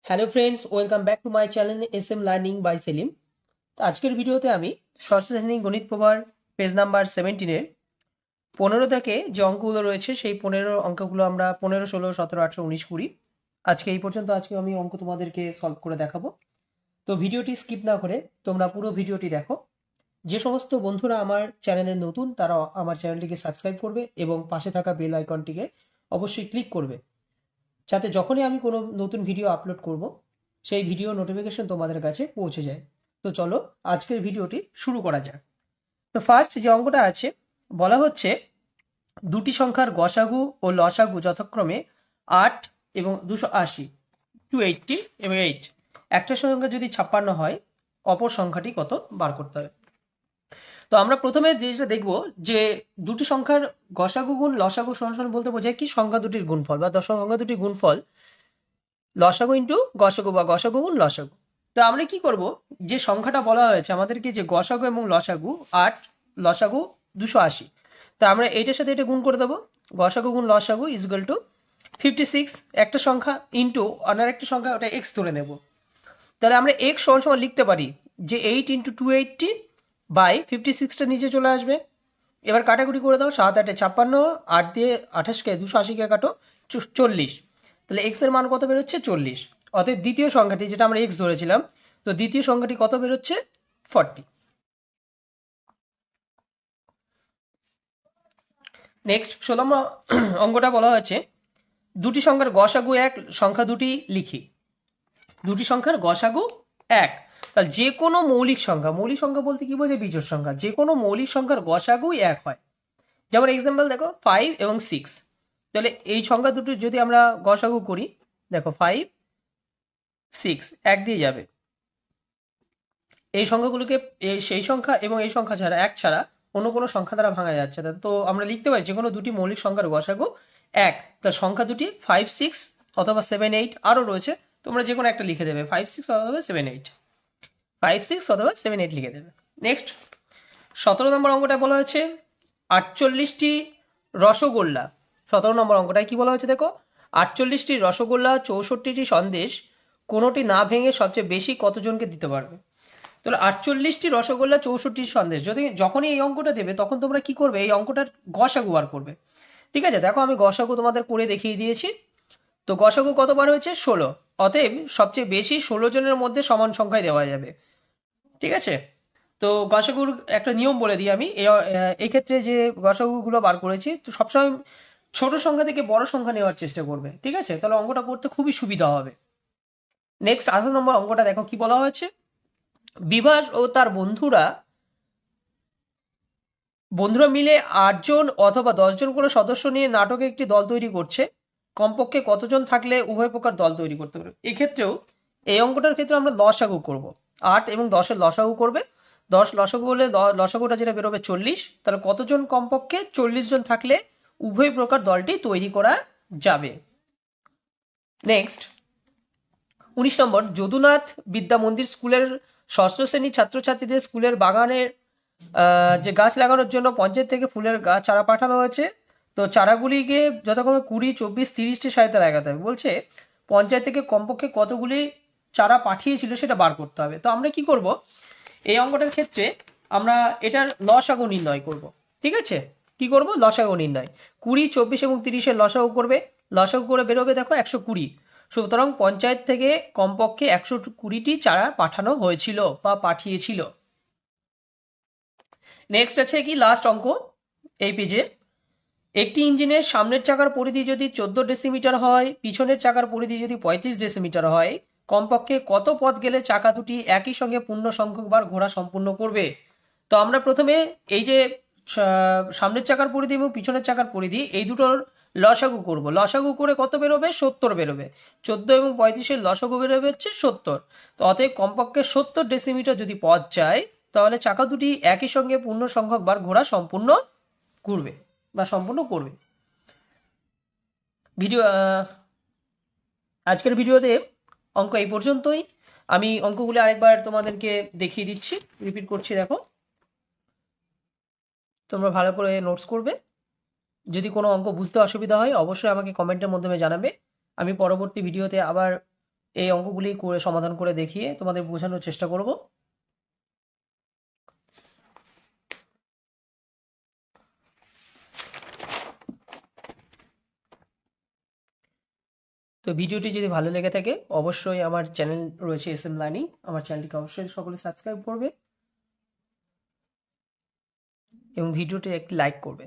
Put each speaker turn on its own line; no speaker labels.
Hello friends, welcome back to my channel S M learning by Selim. তো আজকের ভিডিওতে আমি ষষ্ঠ শ্রেণী গণিত প্রভার পেজ নাম্বার 17-এর 15 থেকে যে অঙ্কগুলো রয়েছে সেই 15 অঙ্কগুলো আমরা 15, 16, 17, 18, 19, 20 আজকে এই পর্যন্ত আজকে আমি অঙ্ক তোমাদেরকে সলভ করে দেখাবো। তো ভিডিওটি স্কিপ না করে তোমরা পুরো ভিডিওটি দেখো। যে সমস্ত বন্ধুরা আমার চ্যানেলে নতুন তারা আমার চ্যানেলটিকে সাবস্ক্রাইব করবে এবং পাশে থাকা বেল আইকনটিকে অবশ্যই ক্লিক করবে, যাতে যখনই আমি কোনো নতুন ভিডিও আপলোড করব সেই ভিডিও নোটিফিকেশন তোমাদের কাছে পৌঁছে যায়। তো চলো আজকের ভিডিওটি শুরু করা যাক। তো ফার্স্ট যে অঙ্কটা আছে, বলা হচ্ছে দুটি সংখ্যার গসাগু ও লসাগু যথাক্রমে 8 এবং 280, 280 এবং 8। একটা সংখ্যা যদি 56 হয় অপর সংখ্যাটি কত বার করতে হবে। তো আমরা প্রথমে জিনিসটা দেখবো যে দুটি সংখ্যার গসাগু গুণ লসাগু সমান বলতে বোঝায় কি, সংখ্যা দুটির গুণফল বা সংখ্যা দুটির গুণফল লসাগু ইন্টু গসাগু বা গসাগু গুণ লসাগু। তো আমরা কি করব, যে সংখ্যাটা বলা হয়েছে আমাদেরকে যে গসাগু এবং লসাগু 8, লসাগু 280, তা আমরা এইটার সাথে এটা গুণ করে দেবো। গসাগু গুণ লসাগু ইজ ইকুয়াল টু 56 একটা সংখ্যা ইন্টু অন্য একটা সংখ্যা, ওটা এক্স ধরে নেব। তাহলে আমরা এক্স সমান সমান লিখতে পারি যে 8 ইন্টু 280 বাই 56টা নিচে চলে আসবে। এবার কাটাকুটি করে দাও, 7 8 56, 8 দিয়ে 28কে 280কে কাটো 40। তাহলে এক্স এর মান কত বেরোচ্ছে? 40। অতএব দ্বিতীয় সংখ্যাটি, যেটা আমরা এক্স ধরেছিলাম, তো দ্বিতীয় সংখ্যাটি কত বেরোচ্ছে? 40। নেক্সট 16 নম্বর অঙ্কটা বলা হয়েছে দুটি সংখ্যার গসাগু এক, সংখ্যা দুটি লিখি। দুটি সংখ্যার গসাগু এক, তাহলে যে কোনো মৌলিক সংখ্যা, মৌলিক সংখ্যা বলতে কি বোঝায়? বিজোড় সংখ্যা। যে কোনো মৌলিক সংখ্যার গসাগুই এক হয়। যেমন এক্সাম্পল দেখো 5 এবং 6। তাহলে এই সংখ্যা দুটো যদি আমরা গসাগু করি, দেখো 5 6 এক দিয়ে যাবে। এই সংখ্যাগুলোকে সেই সংখ্যা এবং এই সংখ্যা ছাড়া, এক ছাড়া অন্য কোনো সংখ্যা দ্বারা ভাঙা যাচ্ছে না। তো আমরা লিখতে পারি যে কোনো দুটি মৌলিক সংখ্যার গসাগু এক, তার সংখ্যা দুটি 5 6 অথবা 7 8, আরও রয়েছে, তোমরা যে কোনো একটা লিখে দেবে, 5 6 অথবা 7 8, 5 6 অথবা 7 8 লিখে দেবে। নেক্সট 17 নম্বর অঙ্কটা বলা হয়েছে 48টি রসগোল্লা। 17 নম্বর অঙ্কটায় কি বলা হয়েছে দেখো, 48টি রসগোল্লা, 64টি সন্দেশ কোনোটি না ভেঙে সবচেয়ে বেশি কতজনকে দিতে পারবে। তাহলে 48টি রসগোল্লা, 64টি সন্দেশ, যদি যখনই এই অঙ্কটা দেবে তখন তোমরা কি করবে, এই অঙ্কটার গসাগু বার করবে। ঠিক আছে, দেখো আমি গসাগু তোমাদের করে দেখিয়ে দিয়েছি। তো গসাগু কতবার হয়েছে? 16। অতএব সবচেয়ে বেশি 16 জনের মধ্যে সমান সংখ্যায় দেওয়া যাবে। ঠিক আছে, তো গসাগুর একটা নিয়ম বলে দিই আমি। এই ক্ষেত্রে যে গসাগুগুলো বার করেছি, তো সবসময় ছোট সংখ্যা থেকে বড় সংখ্যা নেওয়ার চেষ্টা করবে। ঠিক আছে, তাহলে অঙ্কটা করতে খুবই সুবিধা হবে। নেক্সট 18 নম্বর অঙ্কটা দেখো কি বলা হয়েছে, বিভাস ও তার বন্ধুরা বন্ধুরা মিলে 8 জন অথবা 10 জন করে সদস্য নিয়ে নাটকে একটি দল তৈরি করছে। কমপক্ষে কতজন থাকলে উভয় প্রকার দল তৈরি করতে পারবে। এক্ষেত্রেও এই অঙ্কটার ক্ষেত্রে আমরা লসাগু করব। 8 এবং 10-এর লসাগু করবে। 10 লসাগু হলে লসাগুটা যেটা বেরোবে 40। তাহলে কতজন? কমপক্ষে 40 জন থাকলে উভয় প্রকার দলটি তৈরি করা যাবে। নেক্সট 19 নম্বর, যদুনাথ বিদ্যা মন্দির স্কুলের ষষ্ঠ শ্রেণীর ছাত্রছাত্রীদের স্কুলের বাগানের যে গাছ লাগানোর জন্য পঞ্চায়েত থেকে ফুলের গাছ চারা পাঠানো হয়েছে। তো চারাগুলিকে যথাক্রমে 20, 24, 30টি সারিতে লাগাতে হবে। বলছে পঞ্চায়েত থেকে কমপক্ষে কতগুলি চারা পাঠিয়েছিল সেটা বার করতে হবে। তো আমরা কি করব, এই অঙ্কটার ক্ষেত্রে আমরা এটার লসাগু নির্ণয় করব। ঠিক আছে, কি করব? লসাগু নির্ণয়। 20, 24 এবং 30-এর লসাগু করবে। লসাগু করে বেরোবে দেখো 120। সুতরাং পঞ্চায়েত থেকে কমপক্ষে 120টি চারা পাঠানো হয়েছিল বা পাঠিয়েছিল। নেক্সট আছে কি, লাস্ট অঙ্ক এই পেজে, একটি ইঞ্জিনের সামনের চাকার পরিধি যদি 14 ডেসিমিটার হয়, পিছনের চাকার পরিধি যদি 35 ডেসিমিটার হয়, কমপক্ষে কত পথ গেলে চাকা দুটি একই সঙ্গে পূর্ণ সংখ্যকবার ঘোরা সম্পূর্ণ করবে। তো আমরা প্রথমে এই যে সামনের চাকার পরিধি এবং পিছনের চাকার পরিধি, এই দুটোর লসাগু করব। লসাগু করে কত বেরোবে? 70 বেরোবে। 14 এবং 35-এর লসাগু বেরোবে হচ্ছে 70। তো অতএব কমপক্ষে 70 ডেসিমিটার যদি পথ যায়, তাহলে চাকা দুটি একই সঙ্গে পূর্ণ সংখ্যকবার ঘোরা সম্পূর্ণ করবে বা সম্পূর্ণ করবে। ভিডিও আজকের ভিডিওতে অঙ্ক এই পর্যন্তই। আমি অঙ্কগুলো আরেকবার তোমাদেরকে দেখিয়ে দিচ্ছি, রিপিট করছি। দেখো, তোমরা ভালো করে নোটস করবে। যদি কোনো অঙ্ক বুঝতে অসুবিধা হয় অবশ্যই আমাকে কমেন্টের মাধ্যমে জানাবে। আমি পরবর্তী ভিডিওতে আবার এই অঙ্কগুলি করে সমাধান করে দেখিয়ে তোমাদের বোঝানোর চেষ্টা করব। তো ভিডিওটি যদি ভালো লেগে থাকে অবশ্যই আমার চ্যানেল রয়েছে এসএম লার্নিং, আমার চ্যানেলটিকে অবশ্যই সকলে সাবস্ক্রাইব করবে এবং ভিডিওটি একটি লাইক করবে।